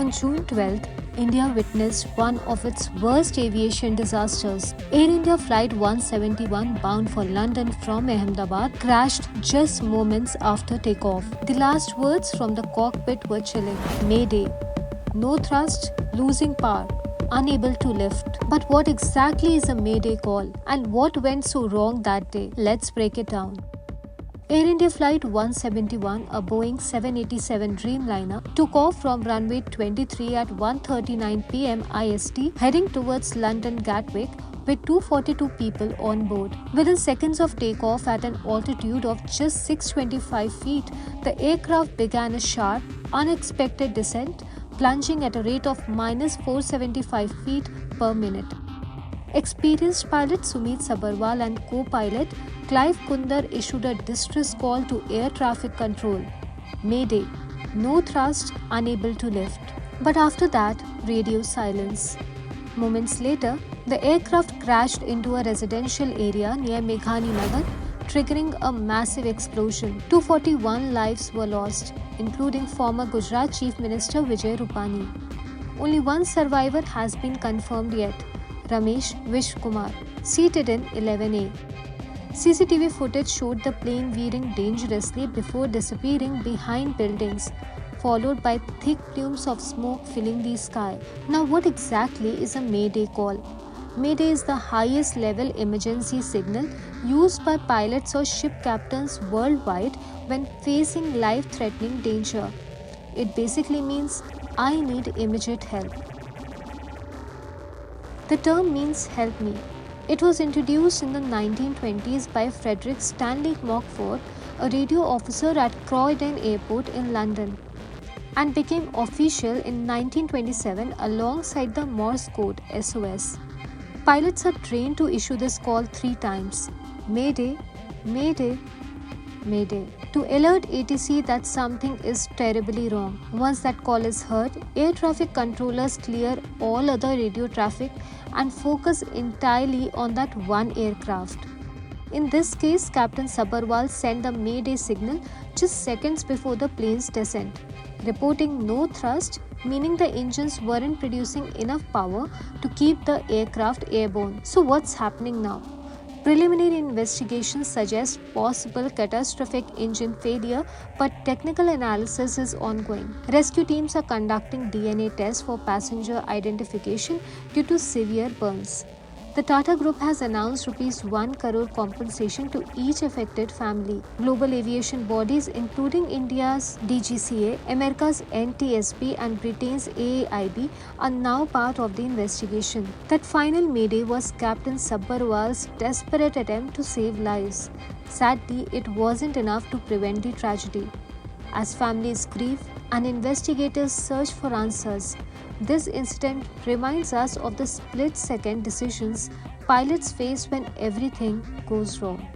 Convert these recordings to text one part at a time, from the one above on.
On June 12th, India witnessed one of its worst aviation disasters. Air India Flight 171 bound for London from Ahmedabad crashed just moments after takeoff. The last words from the cockpit were chilling. Mayday. No thrust, losing power, unable to lift. But what exactly is a Mayday call? And what went so wrong that day? Let's break it down. Air India Flight 171, a Boeing 787 Dreamliner, took off from runway 23 at 1:39 p.m. IST, heading towards London Gatwick with 242 people on board. Within seconds of takeoff at an altitude of just 625 feet, the aircraft began a sharp, unexpected descent, plunging at a rate of -475 feet per minute. Experienced pilot Sumit Sabharwal and co-pilot Clive Kunder issued a distress call to air traffic control. Mayday. No thrust, unable to lift. But after that, radio silence. Moments later, the aircraft crashed into a residential area near Meghani Nagar, triggering a massive explosion. 241 lives were lost, including former Gujarat Chief Minister Vijay Rupani. Only one survivor has been confirmed yet, Ramesh Vishkumar, seated in 11A. CCTV footage showed the plane veering dangerously before disappearing behind buildings, followed by thick plumes of smoke filling the sky. Now, what exactly is a Mayday call? Mayday is the highest level emergency signal used by pilots or ship captains worldwide when facing life-threatening danger. It basically means, I need immediate help. The term means help me. It was introduced in the 1920s by Frederick Stanley Mockford, a radio officer at Croydon Airport in London, and became official in 1927 alongside the Morse code SOS. Pilots are trained to issue this call 3 times: Mayday, Mayday, Mayday, to alert ATC that something is terribly wrong. Once that call is heard, air traffic controllers clear all other radio traffic and focus entirely on that one aircraft. In this case, Captain Sabharwal sent the Mayday signal just seconds before the plane's descent, reporting no thrust, meaning the engines weren't producing enough power to keep the aircraft airborne. So what's happening now? Preliminary investigations suggest possible catastrophic engine failure, but technical analysis is ongoing. Rescue teams are conducting DNA tests for passenger identification due to severe burns. The Tata Group has announced ₹1 crore compensation to each affected family. Global aviation bodies including India's DGCA, America's NTSB and Britain's AAIB are now part of the investigation. That final Mayday was Captain Sabharwal's desperate attempt to save lives. Sadly, it wasn't enough to prevent the tragedy. As families grieve and investigators search for answers, this incident reminds us of the split-second decisions pilots face when everything goes wrong.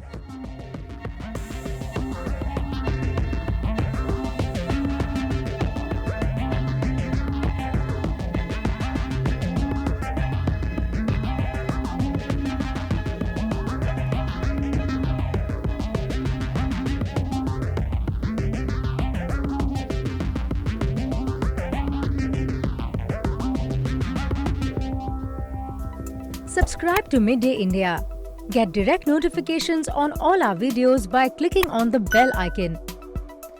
Subscribe to Midday India. Get direct notifications on all our videos by clicking on the bell icon.